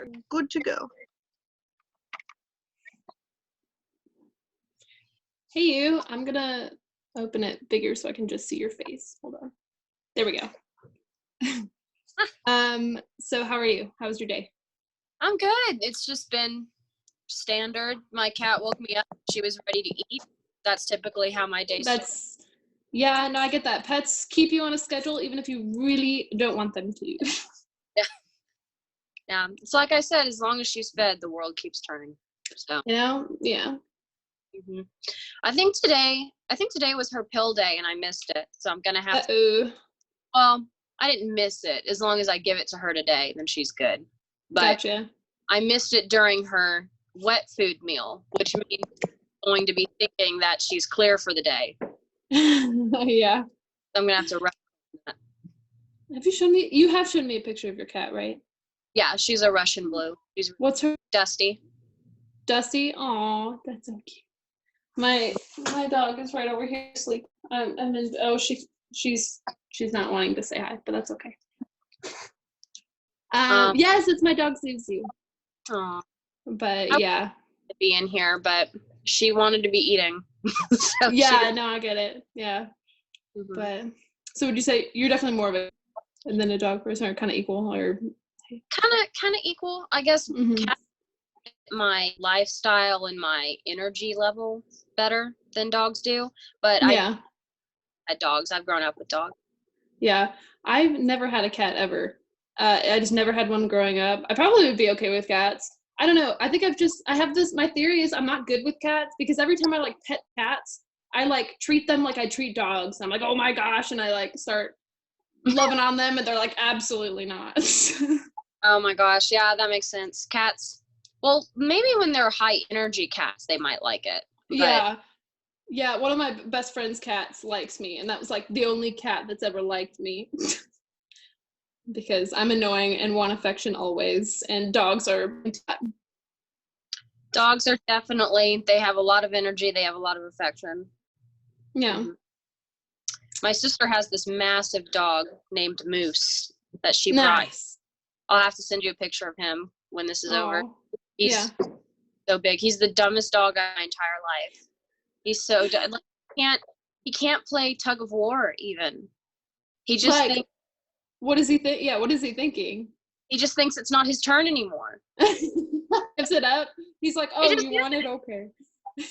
are good to go. Hey you, I'm gonna open it bigger so I can just see your face. Hold on. There we go. So how are you? How was your day? I'm good. It's just been standard. My cat woke me up. She was ready to eat. That's typically how my day starts. Yeah, no, I get that. Pets keep you on a schedule even if you really don't want them to. Yeah. It's like I said, as long as she's fed, the world keeps turning. So Yeah. mm-hmm. I think today was her pill day and I missed it. So I'm gonna have to. Well, I didn't miss it. As long as I give it to her today, then she's good. But gotcha. I missed it during her wet food meal, which means I'm going to be thinking that she's clear for the day. Yeah. So I'm gonna have to run that. Have you shown me? You have shown me a picture of your cat, right? Yeah, she's a Russian blue. What's her? Dusty. Dusty. Aw, that's so cute. My dog is right over here asleep. She's not wanting to say hi, but that's okay. Yes, it's my dog Susie. Aw. But yeah. To be in here, but she wanted to be eating. So yeah, no, I get it. Yeah. Mm-hmm. But so would you say you're definitely more of a than a dog person, or kind of equal, or kind of equal, I guess. Cat, my lifestyle and my energy level better than dogs do, but yeah. I had dogs. I've grown up with dogs. Yeah, I've never had a cat ever. I just never had one growing up. I probably would be okay with cats. I don't know. I think I have this, my theory is I'm not good with cats because every time I like pet cats, I like treat them like I treat dogs. I'm like, oh my gosh. And I like start loving on them and they're like, absolutely not. Oh my gosh. Yeah, that makes sense. Cats. Well, maybe when they're high energy cats, they might like it. But... Yeah. One of my best friend's cats likes me. And that was like the only cat that's ever liked me. Because I'm annoying and want affection always, and dogs are definitely, they have a lot of energy, they have a lot of affection. Yeah. Mm-hmm. My sister has this massive dog named Moose that she brought. I'll have to send you a picture of him when this is over. He's so big. He's the dumbest dog of my entire life. He's so dumb. Like, he can't play tug of war even. He just thinks, what does he think? Yeah, what is he thinking? He just thinks it's not his turn anymore. Gives it up. He's like, oh, you want it? Okay.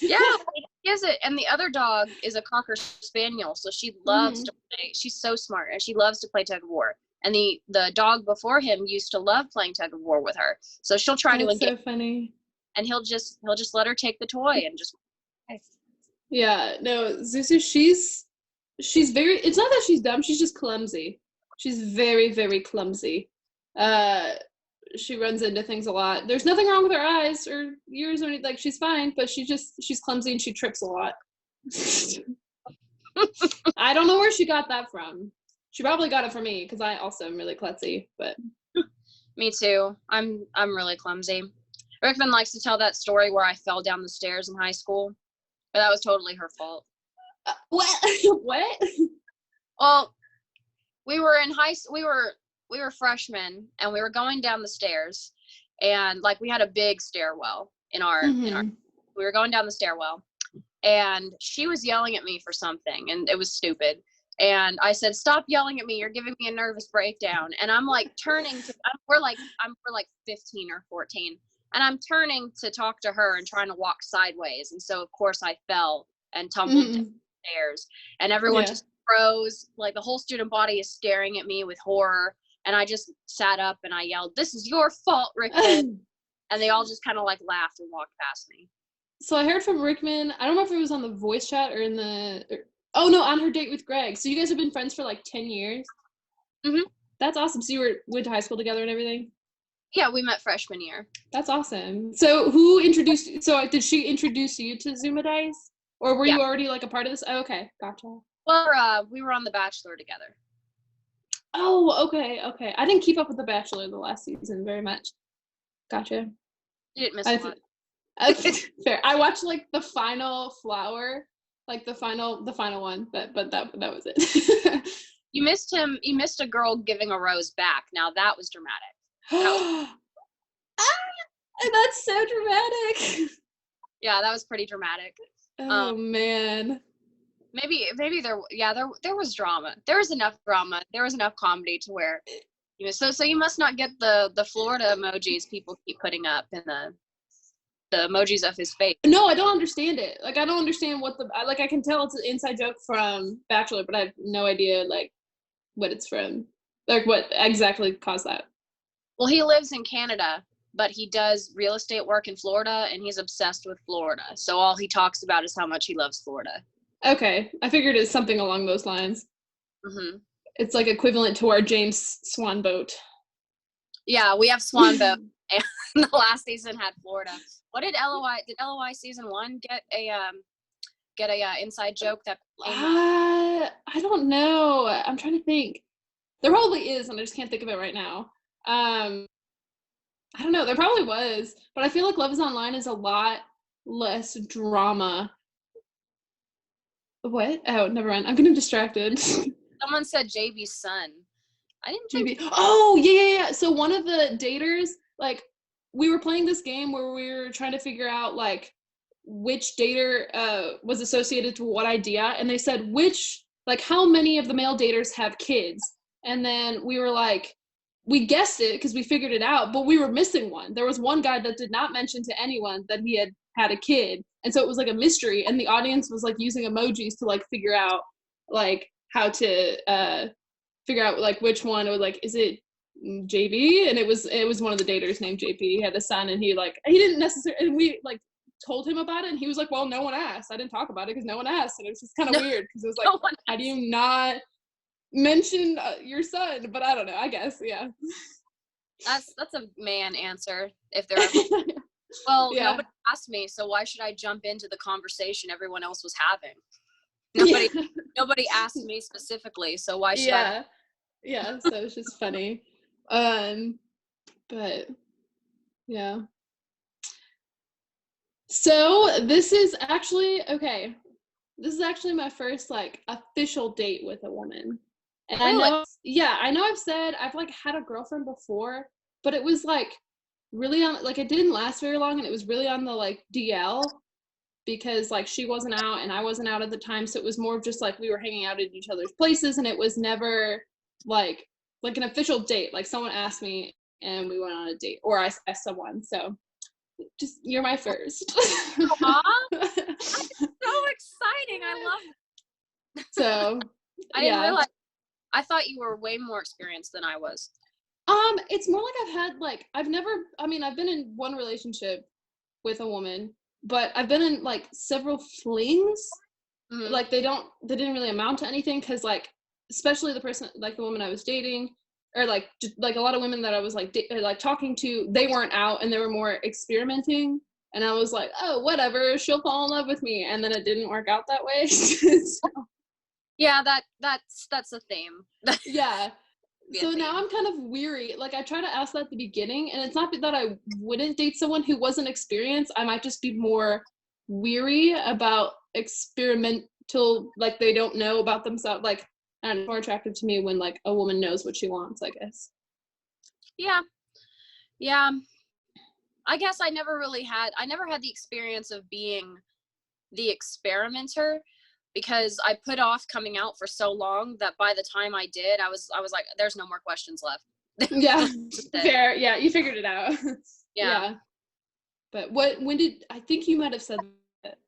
Yeah, he gives it. And the other dog is a Cocker Spaniel, so she loves to play. She's so smart, and she loves to play tug of war. And the dog before him used to love playing tug of war with her. So she'll try to engage. That's so funny. And he'll just let her take the toy and just. Yeah, no, Zuzu, she's very. It's not that she's dumb. She's just clumsy. She's very, very clumsy. She runs into things a lot. There's nothing wrong with her eyes or ears or anything. Like, she's fine, but she's clumsy and she trips a lot. I don't know where she got that from. She probably got it from me because I also am really klutzy. But me too. I'm really clumsy. Rickman likes to tell that story where I fell down the stairs in high school, but that was totally her fault. What? What? Well, we were in we were freshmen and we were going down the stairs, and like we had a big stairwell in our we were going down the stairwell, and she was yelling at me for something, and it was stupid. And I said, "Stop yelling at me! You're giving me a nervous breakdown." And I'm like turning to we're like 15 or 14, and I'm turning to talk to her and trying to walk sideways, and so of course I fell and tumbled down the stairs, and everyone just froze. Like the whole student body is staring at me with horror. And I just sat up and I yelled, "This is your fault, Rickman." And they all just kind of like laughed and walked past me. So I heard from Rickman, I don't know if it was on the voice chat or on her date with Greg. So you guys have been friends for like 10 years? Mm-hmm. That's awesome. So went to high school together and everything? Yeah, we met freshman year. That's awesome. So who introduced you? So did she introduce you to Zoomadise? Or were you already like a part of this? Oh, okay, gotcha. Well, we were on The Bachelor together. Oh, okay. I didn't keep up with The Bachelor the last season very much. Gotcha. You didn't miss a lot. Fair. I watched like the final flower, like the final one, but that was it. You missed him. You missed a girl giving a rose back. Now that was dramatic. That's so dramatic. Yeah, that was pretty dramatic. Oh man. Maybe there was drama. There was enough drama. There was enough comedy to where, so you must not get the Florida emojis people keep putting up and the emojis of his face. No, I don't understand it. Like, I don't understand what I can tell it's an inside joke from Bachelor, but I have no idea, like, what it's from. Like, what exactly caused that? Well, he lives in Canada, but he does real estate work in Florida, and he's obsessed with Florida. So all he talks about is how much he loves Florida. Okay. I figured it's something along those lines. Mm-hmm. It's like equivalent to our James Swan boat. Yeah, we have Swan boat, and the last season had Florida. What did LOI season 1 get a inside joke that I don't know. I'm trying to think. There probably is, and I just can't think of it right now. I don't know. There probably was, but I feel like Love is Online is a lot less drama. What? Oh, never mind. I'm getting distracted. Someone said JB's son. I didn't think. JB. Oh, yeah. So one of the daters, like, we were playing this game where we were trying to figure out, like, which dater was associated to what idea, and they said how many of the male daters have kids, and then we were like, we guessed it because we figured it out, but we were missing one. There was one guy that did not mention to anyone that he had a kid, and so it was like a mystery, and the audience was like using emojis to like figure out like how to figure out like which one. It was like, is it JB? And it was one of the daters named JP. He had a son, and he didn't necessarily, and we like told him about it, and he was like, well, no one asked. I didn't talk about it because no one asked. And it was just kind of weird because it was like, how do you not mention your son? But I don't know, I guess. Yeah, that's a man answer if there are. Well, yeah. Nobody asked me, so why should I jump into the conversation everyone else was having? Nobody asked me specifically, so why should I? Yeah, so it's just funny. But yeah. So this is actually my first like official date with a woman. And really? I know I've said I've like had a girlfriend before, but it was like really on, like, it didn't last very long, and it was really on the like DL, because like she wasn't out and I wasn't out at the time, so it was more of just like we were hanging out at each other's places, and it was never like an official date. Like someone asked me and we went on a date, or I asked someone. So just, you're my first. Aww. That's so exciting. I love it. So I didn't realize. I thought you were way more experienced than I was. It's more like I've been in one relationship with a woman, but I've been in like several flings. Mm-hmm. Like they didn't really amount to anything, because like especially the person, like the woman I was dating, or like just like a lot of women that I was like talking to, they weren't out and they were more experimenting, and I was like, oh, whatever, she'll fall in love with me, and then it didn't work out that way. So, yeah, that's a theme. Yeah. So now I'm kind of weary. Like I try to ask that at the beginning, and it's not that I wouldn't date someone who wasn't experienced. I might just be more weary about experimental, like they don't know about themselves. Like, and it's more attractive to me when like a woman knows what she wants, I guess. Yeah. I guess I never had the experience of being the experimenter, because I put off coming out for so long that by the time I did, I was like, there's no more questions left. Yeah. Fair. Yeah, you figured it out. Yeah. But I think you might have said that.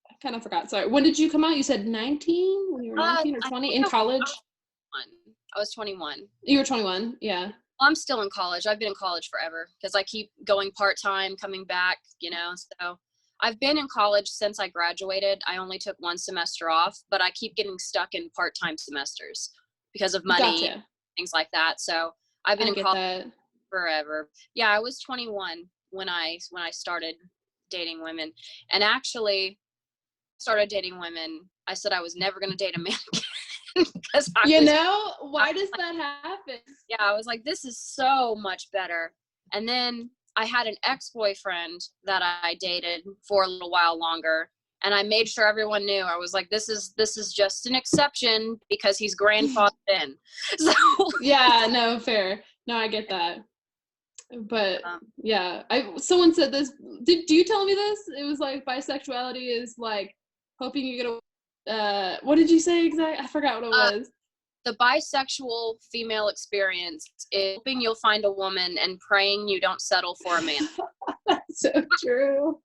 I kind of forgot. Sorry. When did you come out? You said 19? When you were 19 or 20 in college? I was 21. You were 21. Yeah. Well, I'm still in college. I've been in college forever because I keep going part-time, coming back, so I've been in college since I graduated. I only took one semester off, but I keep getting stuck in part-time semesters because of money, Gotcha. Things like that. So I've been in college forever. Yeah, I was 21 when I started dating women, and actually started dating women. I said I was never going to date a man again because why does that happen? Yeah, I was like, this is so much better. And then I had an ex-boyfriend that I dated for a little while longer, and I made sure everyone knew. I was like, this is just an exception because he's grandfathered in. So yeah, no, fair. No, I get that. But yeah, someone said this. Do you tell me this? It was like bisexuality is like hoping you get a. What did you say exactly? I forgot what it was. The bisexual female experience is hoping you'll find a woman and praying you don't settle for a man. That's so true.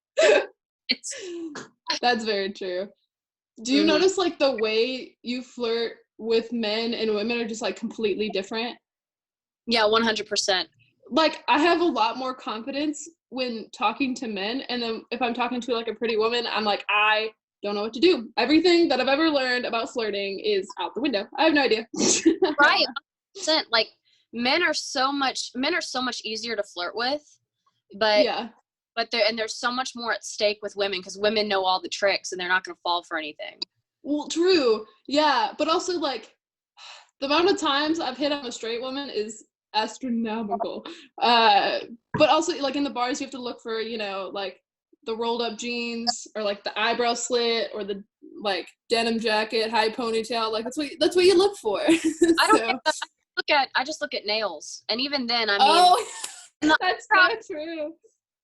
That's very true. Do you notice like the way you flirt with men and women are just like completely different? Yeah, 100%. Like I have a lot more confidence when talking to men, and then if I'm talking to like a pretty woman, I'm like, I don't know what to do. Everything that I've ever learned about flirting is out the window. I have no idea. Right. Like men are so much easier to flirt with, but yeah. But there's so much more at stake with women because women know all the tricks and they're not going to fall for anything. Well, true. Yeah, but also like the amount of times I've hit on a straight woman is astronomical. But also like in the bars, you have to look for, you know, like the rolled up jeans or like the eyebrow slit or the like denim jacket, high ponytail. Like that's what you look for. I don't get that. I just look at nails, and even then, I mean, that's so true.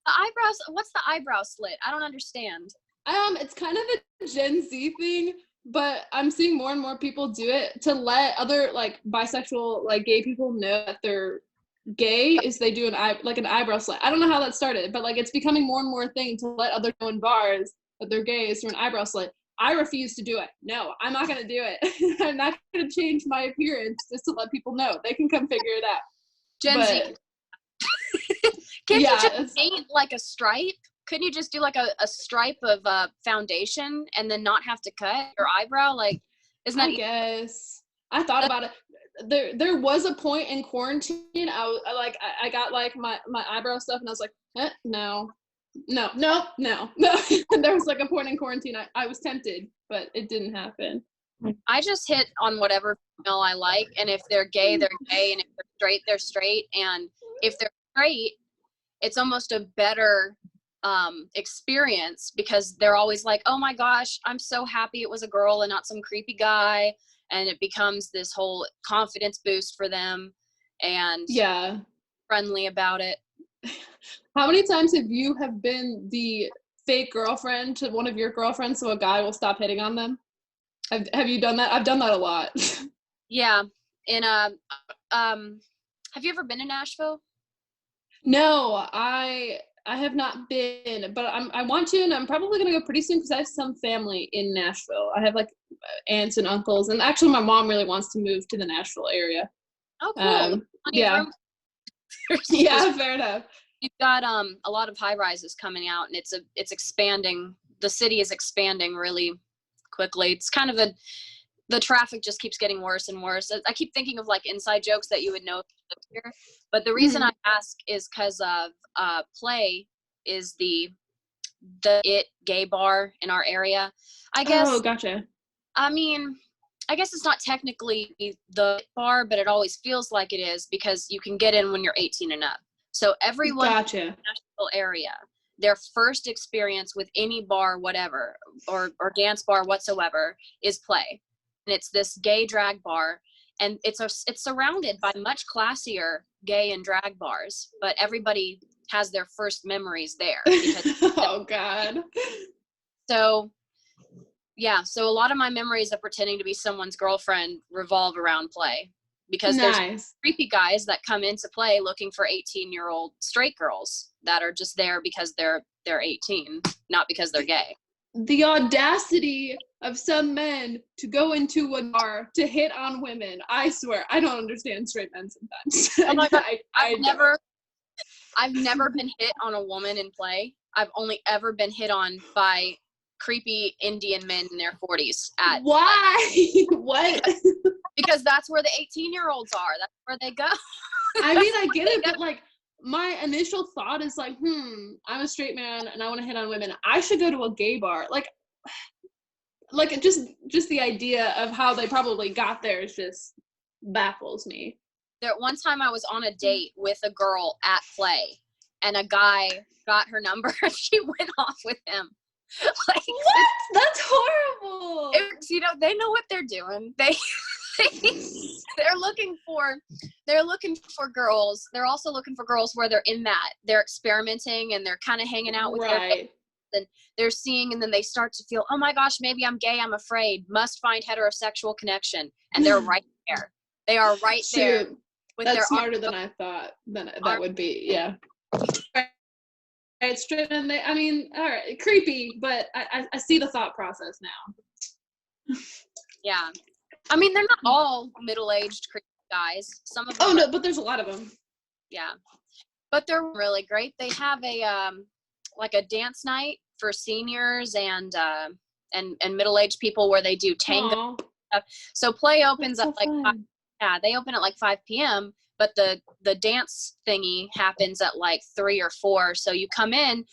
The eyebrows. What's the eyebrow slit? I don't understand. It's kind of a Gen Z thing, but I'm seeing more and more people do it to let other like bisexual, like gay people know that they're gay. Is they do an eyebrow slit. I don't know how that started, but like it's becoming more and more a thing to let other know in bars that they're gay is through an eyebrow slit. I refuse to do it. No, I'm not gonna do it. I'm not gonna change my appearance just to let people know. They can come figure it out. Gen Z. Can't you just paint like a stripe? Couldn't you just do like a stripe of foundation and then not have to cut your eyebrow? Like, isn't that? I guess I thought about it. There was a point in quarantine. I got like my eyebrow stuff, and I was like, no. And there was like a point in quarantine. I was tempted, but it didn't happen. I just hit on whatever female I like, and if they're gay, they're gay, and if they're straight, they're straight, and if they're straight, it's almost a better experience because they're always like, oh my gosh, I'm so happy it was a girl and not some creepy guy, and it becomes this whole confidence boost for them and friendly about it. How many times have you been the fake girlfriend to one of your girlfriends so a guy will stop hitting on them? Have you done that? I've done that a lot. Yeah. Have you ever been to Nashville? No, I have not been, but I want to, and I'm probably gonna go pretty soon because I have some family in Nashville. I have like aunts and uncles, and actually my mom really wants to move to the Nashville area. Oh, cool. Yeah. Yeah, fair enough. You've got a lot of high rises coming out, and it's expanding. The city is expanding really quickly. It's kind of the traffic just keeps getting worse and worse. I keep thinking of like inside jokes that you would know here, but the reason I ask is because of Play is the it gay bar in our area. I guess. Oh, gotcha. I mean, I guess it's not technically the bar, but it always feels like it is because you can get in when you're 18 and up. So everyone in the Nashville area, their first experience with any bar, whatever, or dance bar whatsoever, is Play. And it's this gay drag bar, and it's surrounded by much classier gay and drag bars, but everybody has their first memories there. Oh God. So yeah, so a lot of my memories of pretending to be someone's girlfriend revolve around Play because there's creepy guys that come into Play looking for 18-year-old straight girls that are just there because they're 18, not because they're gay. The audacity of some men to go into a bar to hit on women. I swear, I don't understand straight men sometimes. Oh my God. I've never been hit on a woman in Play. I've only ever been hit on by creepy Indian men in their 40s. Why? What? Because that's where the 18-year-olds are. That's where they go. I mean, I get it, but like my initial thought is like, I'm a straight man and I want to hit on women. I should go to a gay bar. Like just the idea of how they probably got there is just baffles me. There, one time I was on a date with a girl at Play, and a guy got her number and she went off with him. Like, what? That's horrible. You know, they know what they're doing. They they're looking for girls. They're also looking for girls where they're experimenting and they're kind of hanging out with their friends, and they're seeing, and then they start to feel, oh my gosh, maybe I'm gay, I'm afraid, must find heterosexual connection. And they're right there. They are right there with That's their smarter than I thought that would be. Yeah. Right, straight in there. I mean, all right, creepy, but I see the thought process now. Yeah. I mean, they're not all middle-aged creepy guys. Some of them. Oh, no, but there's a lot of them. Yeah. But they're really great. They have a like a dance night for seniors and middle-aged people where they do tango stuff. So play opens at like 5, they open at like 5 p.m., but the dance thingy happens at like 3 or 4. So you come in,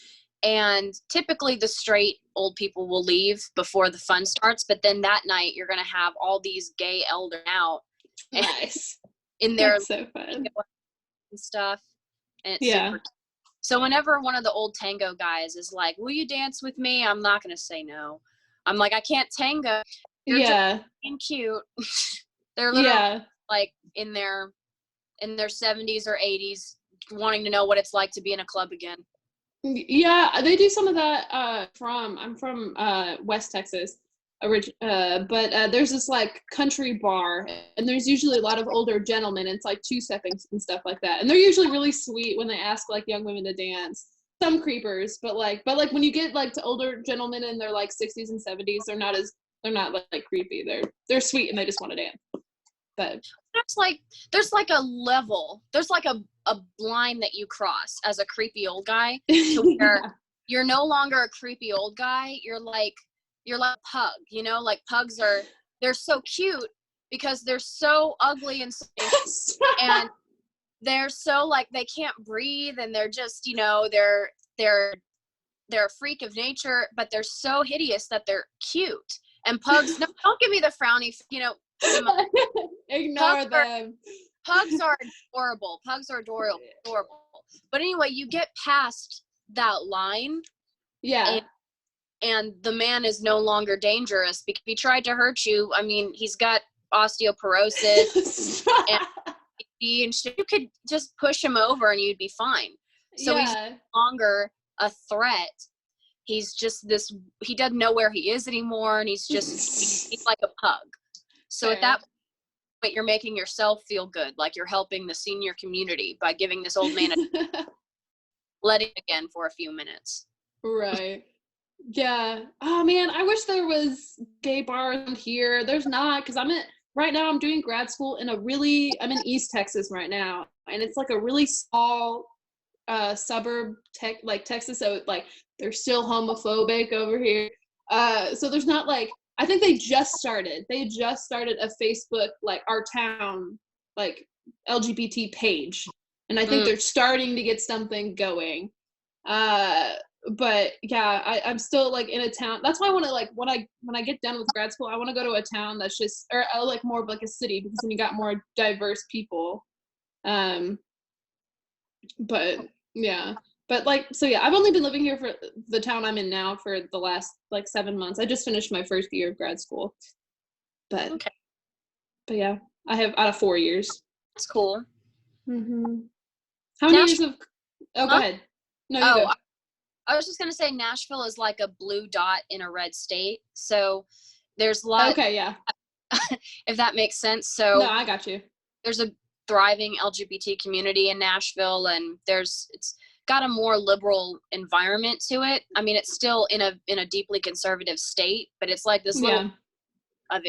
and typically the straight old people will leave before the fun starts, but then that night you're going to have all these gay elders out. Nice. In their so fun. And stuff. And it's super. So whenever one of the old tango guys is like, will you dance with me? I'm not going to say no. I'm like, I can't tango. You're just being cute. They're literally like in their 70s or 80s wanting to know what it's like to be in a club again. Yeah, they do some of that. I'm from West Texas, but there's this like country bar, and there's usually a lot of older gentlemen. It's like 2-stepping and stuff like that, and they're usually really sweet when they ask like young women to dance. Some creepers, but when you get like to older gentlemen in their like 60s and 70s, they're not like creepy. They're sweet and they just want to dance. But there's like a level, there's like a line that you cross as a creepy old guy to where you're no longer a creepy old guy. You're like pug, like pugs they're so cute because they're so ugly and and they're so like they can't breathe, and they're just they're a freak of nature, but they're so hideous that they're cute. And pugs, no, don't give me the frowny, ignore them. Pugs are adorable. Pugs are adorable. But anyway, you get past that line. Yeah. And the man is no longer dangerous because if he tried to hurt you, I mean, he's got osteoporosis and you could just push him over and you'd be fine. So he's no longer a threat. He's just he doesn't know where he is anymore, and he's like a pug. So at that point, you're making yourself feel good, like you're helping the senior community by giving this old man letting again for a few minutes. Right. Yeah. Oh man, I wish there was gay bars here. There's not, because right now I'm doing grad school I'm in East Texas right now, and it's like a really small suburb Texas, so like they're still homophobic over here. So there's not like, I think they just started a Facebook, like our town, like LGBT page. And I think they're starting to get something going. But yeah, I'm still like in a town. That's why I want to like, when I get done with grad school, I want to go to a town that's just, or like more of like a city, because then you got more diverse people. But yeah. But like, so yeah, I've only been living here for the town I'm in now for the last like 7 months. I just finished my first year of grad school. But yeah, I have out of 4 years. That's cool. Mm-hmm. How many years of? Oh, go ahead. No, you go. I was just gonna say Nashville is like a blue dot in a red state, so there's a lot. Okay, yeah. If that makes sense. So no, I got you. There's a thriving LGBT community in Nashville, and it's got a more liberal environment to it. I mean, it's still in a deeply conservative state, but it's like this little of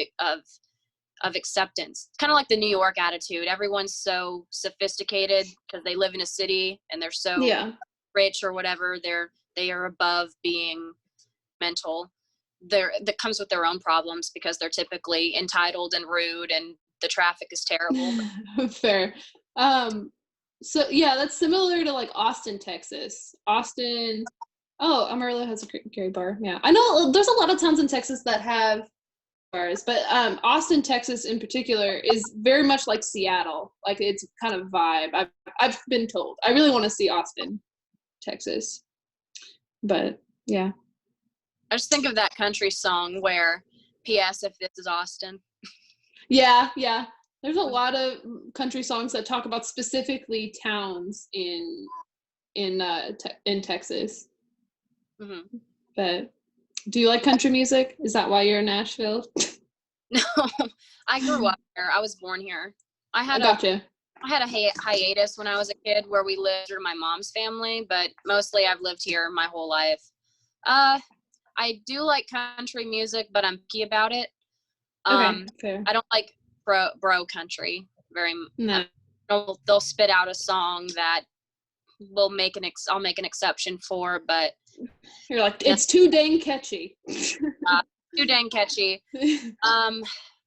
acceptance. It's kind of like the New York attitude. Everyone's so sophisticated because they live in a city and they're so rich or whatever. They are above being mental. That comes with their own problems because they're typically entitled and rude, and the traffic is terrible. Fair. So yeah, that's similar to like Austin, Texas. Austin. Oh, Amarillo has a gay bar. Yeah, I know there's a lot of towns in Texas that have bars, but Austin, Texas in particular is very much like Seattle. Like it's kind of vibe. I've been told. I really want to see Austin, Texas. But yeah. I just think of that country song where, P.S. if this is Austin. Yeah, yeah. There's a lot of country songs that talk about specifically towns in Texas. Mm-hmm. But do you like country music? Is that why you're in Nashville? No, I grew up here. I was born here. I had Gotcha. a hiatus when I was a kid where we lived through my mom's family, but mostly I've lived here my whole life. I do like country music, but I'm picky about it. Okay, fair. I don't like bro country very. No. They'll spit out a song that I'll make an exception for, but You're like, it's too dang catchy. Too dang catchy.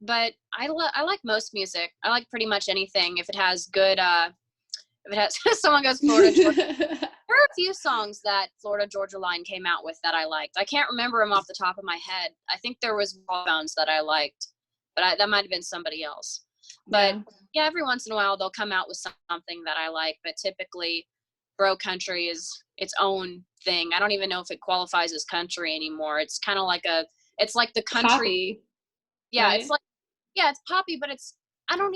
But I like most music. I like pretty much anything if it has good. If it has someone goes Florida Georgia. There are a few songs that Florida Georgia Line came out with that I liked. I can't remember them off the top of my head. I think there was Bones that I liked, but that might have been somebody else. But yeah, every once in a while they'll come out with something that I like. But typically, bro country is its own thing. I don't even know if it qualifies as country anymore. It's kind of like it's like the country. Poppy, yeah, right? it's like, yeah, it's poppy, but I don't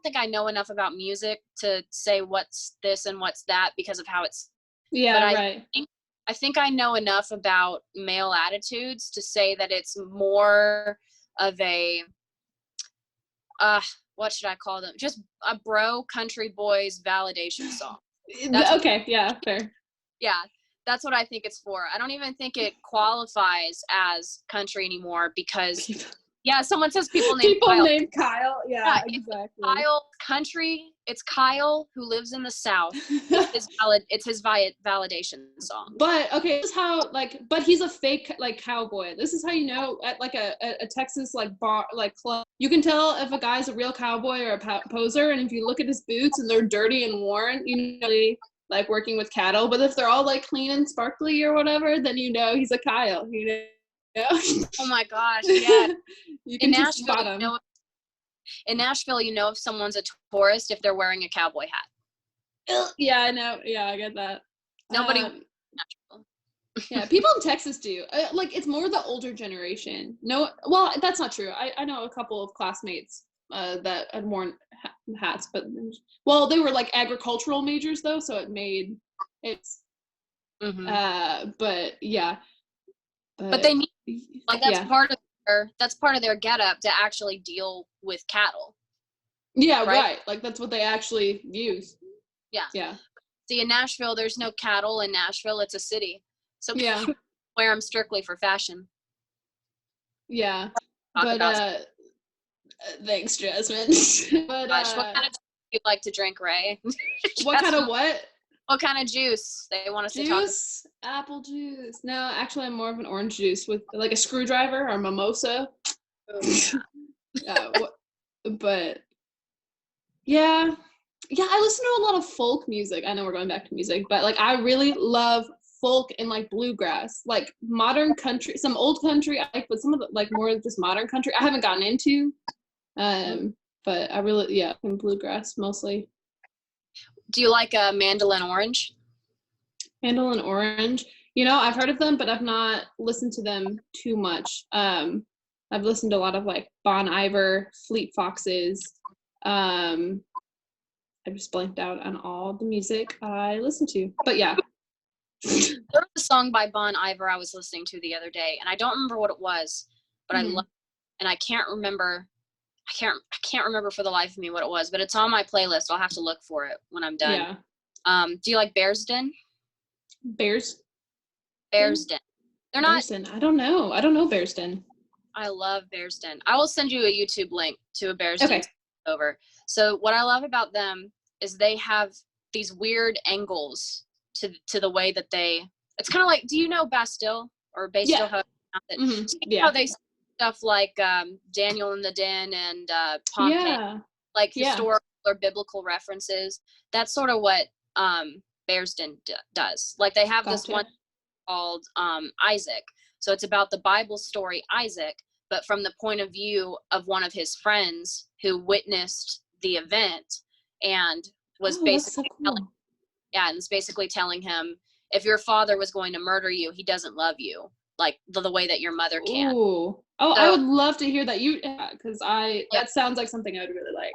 think I know enough about music to say what's this and what's that because of how it's. Yeah, but right. I think I know enough about male attitudes to say that it's more of a, what should I call them? Just a bro country boys validation song. Okay, yeah, fair. Yeah, that's what I think it's for. I don't even think it qualifies as country anymore because, yeah, someone says people named Kyle. Yeah, exactly. Kyle country. It's Kyle who lives in the South. It's his validation song. But okay, this is how but he's a fake cowboy. This is how you know at a Texas bar club. You can tell if a guy's a real cowboy or a poser, and if you look at his boots and they're dirty and worn, you know working with cattle. But if they're all clean and sparkly or whatever, then you know he's a Kyle. You know. Oh my gosh! Yeah. You can just spot him. In Nashville, you know if someone's a tourist if they're wearing a cowboy hat. Yeah, I know. Yeah, I get that. Nobody. Yeah, people in Texas do. It's more the older generation. No, well, that's not true. I know a couple of classmates that had worn hats, but they were agricultural majors though, so it made it's. Mm-hmm. But yeah. But they need that's part of their getup to actually deal with cattle. Yeah, right. That's what they actually use. Yeah. Yeah. See, in Nashville, there's no cattle in Nashville. It's a city. So yeah, wear them strictly for fashion. Yeah. But thanks, Jasmine. But gosh, what kind of you like to drink, Ray? What kind of what? What kind of juice they want us to talk about? Juice? Apple juice. No, actually I'm more of an orange juice with a screwdriver or mimosa. Oh, yeah. But yeah, I listen to a lot of folk music. I know we're going back to music, but I really love folk and bluegrass, modern country, some old country I like, but some of the more just modern country I haven't gotten into. But I really in bluegrass mostly. Do you like Mandolin Orange? Mandolin Orange. I've heard of them, but I've not listened to them too much. I've listened to a lot of Bon Iver, Fleet Foxes. I just blanked out on all the music I listened to. But yeah. There was a song by Bon Iver I was listening to the other day, and I don't remember what it was, but I love it, and I can't remember. I can't remember for the life of me what it was, but it's on my playlist. I'll have to look for it when I'm done. Yeah. Do you like Bears Den? Bears Den. They're not. Bears Den. I don't know Bears Den. I love Bears Den. I will send you a YouTube link to a Bears Den over. So what I love about them is they have these weird angles to the way that it's kind of like, do you know Bastille or Bastille? Yeah. How they stuff like Daniel in the Den and Pompeii, historical or biblical references. That's sort of what Bears Den does. They have this one called Isaac. So it's about the Bible story Isaac, but from the point of view of one of his friends who witnessed the event and was basically and it's basically telling him, if your father was going to murder you, he doesn't love you. like the way that your mother can. Ooh. Oh, I would love to hear that. Because that sounds like something I would really like.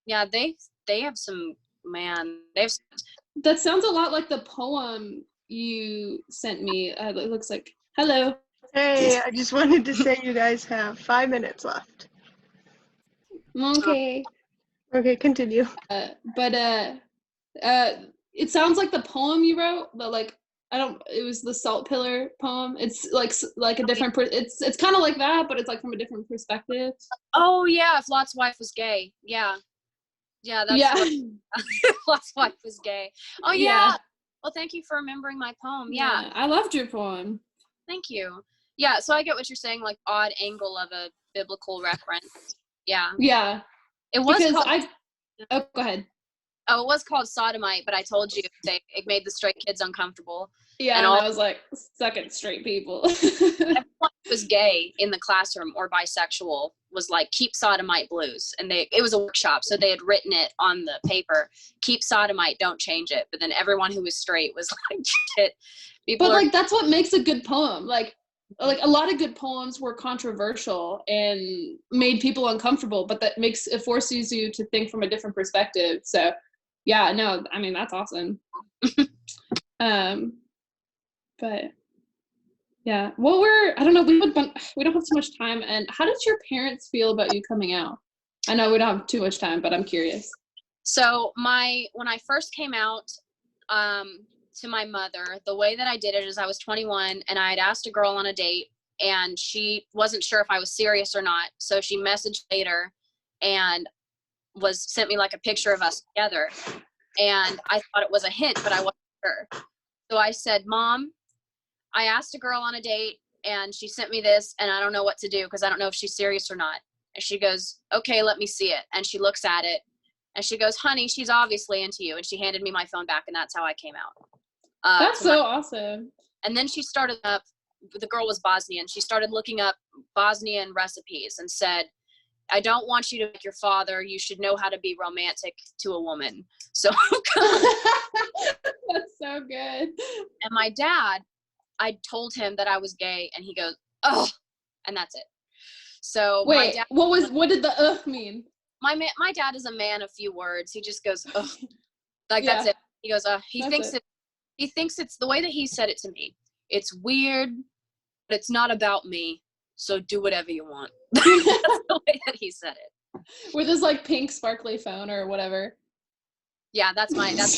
Yeah, they have some, man, that sounds a lot like the poem you sent me. It looks like, hello. Hey, I just wanted to say you guys have 5 minutes left. Okay. Okay, continue. It sounds like the poem you wrote, but like, it was the Salt Pillar poem. It's like a different, it's kind of like that, but it's like from a different perspective. Oh yeah, if Lot's wife was gay. Yeah. Yeah, that's what Lot's wife was gay. Oh yeah. Well, thank you for remembering my poem. Yeah. I loved your poem. Thank you. Yeah, so I get what you're saying, like odd angle of a biblical reference. Yeah. Yeah. It was because called, oh, go ahead. Oh, it was called Sodomite, but I told you it made the straight kids uncomfortable. Yeah, and I was like, suck it, straight people. Everyone who was gay in the classroom or bisexual was like, keep Sodomite blues. And it was a workshop, so they had written it on the paper, keep Sodomite, don't change it. But then everyone who was straight was like, shit. But that's what makes a good poem. Like a lot of good poems were controversial and made people uncomfortable, but it forces you to think from a different perspective. So yeah, no, I mean, that's awesome. But yeah, I don't know, we don't have too much time. And how did your parents feel about you coming out? I know we don't have too much time, but I'm curious. So when I first came out to my mother, the way that I did it is I was 21 and I had asked a girl on a date and she wasn't sure if I was serious or not. So she messaged later and sent me like a picture of us together. And I thought it was a hint, but I wasn't sure. So I said, Mom, I asked a girl on a date and she sent me this and I don't know what to do because I don't know if she's serious or not. And she goes, okay, let me see it. And she looks at it and she goes, honey, she's obviously into you. And she handed me my phone back and that's how I came out. That's so awesome. And then she started the girl was Bosnian. She started looking up Bosnian recipes and said, I don't want you to make your father. You should know how to be romantic to a woman. So that's so good. And my dad, I told him that I was gay and he goes, oh, and that's it. So wait, what did the mean? My dad is a man of few words. He just goes, oh, like that's it. He goes, he thinks it's the way that he said it to me. It's weird, but it's not about me. So do whatever you want. That's the way that he said it. With his like pink sparkly phone or whatever. Yeah, that's my dad,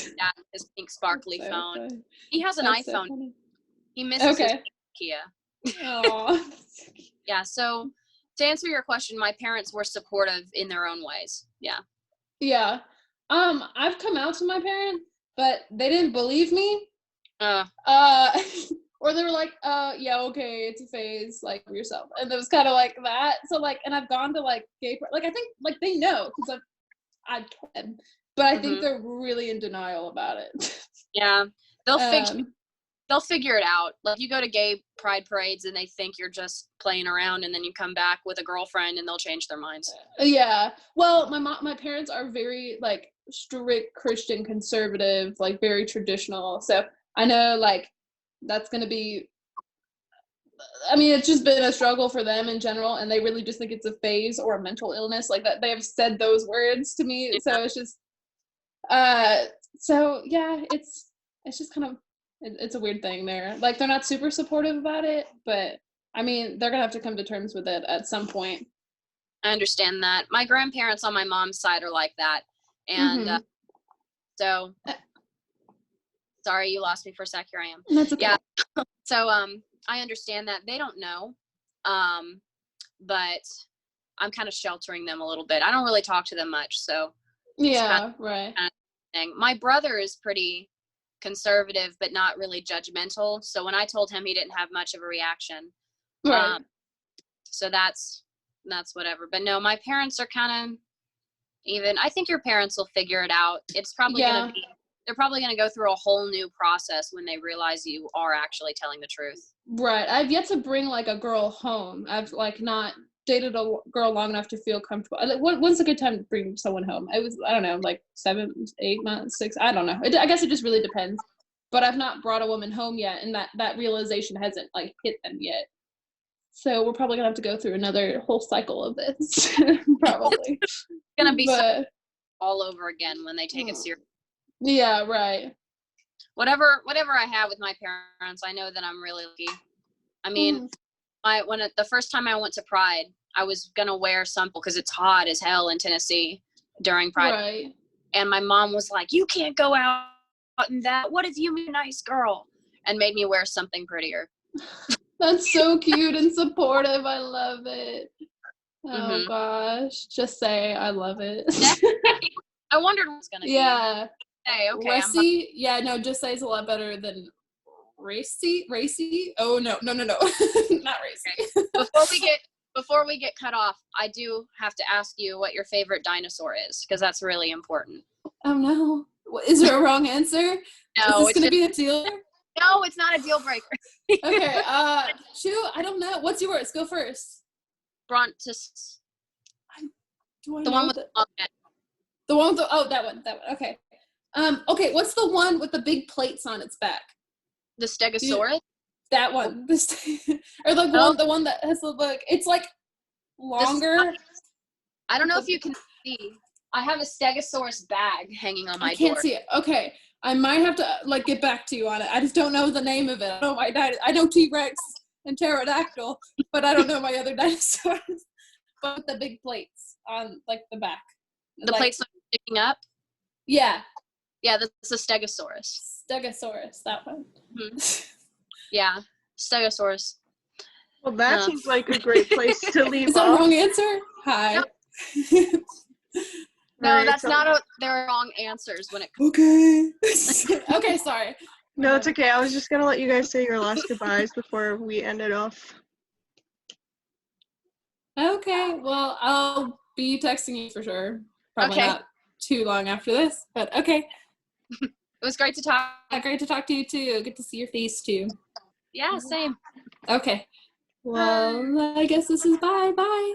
his pink sparkly phone. Funny. He has an iPhone. So he misses his Kia. Aww. Yeah, so to answer your question, my parents were supportive in their own ways. Yeah. Yeah. I've come out to my parents, but they didn't believe me. Or they were like, yeah, okay, it's a phase, like, for yourself. And it was kind of like that. So, like, and I've gone to, like, gay, like, I think, like, they know, because I told them. But I think they're really in denial about it. Yeah. They'll figure it out. Like, you go to gay pride parades and they think you're just playing around, and then you come back with a girlfriend and they'll change their minds. Yeah. Well, my parents are very, like, strict Christian conservative, like, very traditional. So I know, like, that's going to be, I mean, it's just been a struggle for them in general, and they really just think it's a phase or a mental illness, like that. They have said those words to me. So it's just, so yeah, it's just kind of, it's a weird thing there. Like, they're not super supportive about it, but I mean, they're gonna have to come to terms with it at some point. I understand that. My grandparents on my mom's side are like that. And so, sorry, you lost me for a sec. Here I am. That's okay. Yeah. So, I understand that. They don't know. But I'm kind of sheltering them a little bit. I don't really talk to them much. So, yeah, right. Kind of thing. My brother is pretty conservative, but not really judgmental. So when I told him, he didn't have much of a reaction. Right. So that's whatever. But no, my parents are kind of even. I think your parents will figure it out. It's probably they're probably going to go through a whole new process when they realize you are actually telling the truth. Right. I've yet to bring like a girl home. I've like not dated a girl long enough to feel comfortable. When's a good time to bring someone home? It was, I don't know, like 7, 8 months, 6. I don't know. I guess it just really depends. but I've not brought a woman home yet, and that realization hasn't like hit them yet. So we're probably gonna have to go through another whole cycle of this, probably. It's gonna be But, all over again when they take it serious. yeah, right. Whatever I have with my parents, I know that I'm really lucky. I mean, the first time I went to Pride, I was gonna wear something because it's hot as hell in Tennessee during Pride, Right. and my mom was like, "You can't go out in that. What if you be a nice girl?" and made me wear something prettier. That's so cute and supportive. I love it. Oh gosh, just say I love it. I wondered what's gonna be. Yeah. Hey, okay. Ressy, yeah, no, just say it's a lot better than racy. Oh no, not racy. Before we get cut off, I do have to ask you what your favorite dinosaur is, because that's really important. Oh no, is there a wrong answer? No, is this gonna be a deal? No, it's not a deal breaker. Okay, shoot, I don't know. What's yours? Go first. Brontos. Do I The know one with the long head. The one with that one. Okay. Okay, what's the one with the big plates on its back? The Stegosaurus? That one. Or the one that has the book. It's like longer. I don't know if you can see. I have a Stegosaurus bag hanging on my door. I can't see it. Okay. I might have to like get back to you on it. I just don't know the name of it. I don't know I know T-Rex and pterodactyl, but I don't know my other dinosaurs. But with the big plates on like the back. The plates that are sticking up? Yeah. Yeah, that's a Stegosaurus. Stegosaurus, that one. Mm-hmm. Yeah, Stegosaurus. Well, that seems like a great place to leave Is that off. a wrong answer? Hi. Nope. No, Right, that's so- not there are wrong answers when it comes. Okay. Okay, sorry. No, it's okay. I was just gonna let you guys say your last goodbyes before we end it off. Okay, well, I'll be texting you for sure. Probably Okay. not too long after this, but okay. It was great to talk. Great to talk to you too. Good to see your face too. Yeah, same. Okay. Well, I guess this is bye.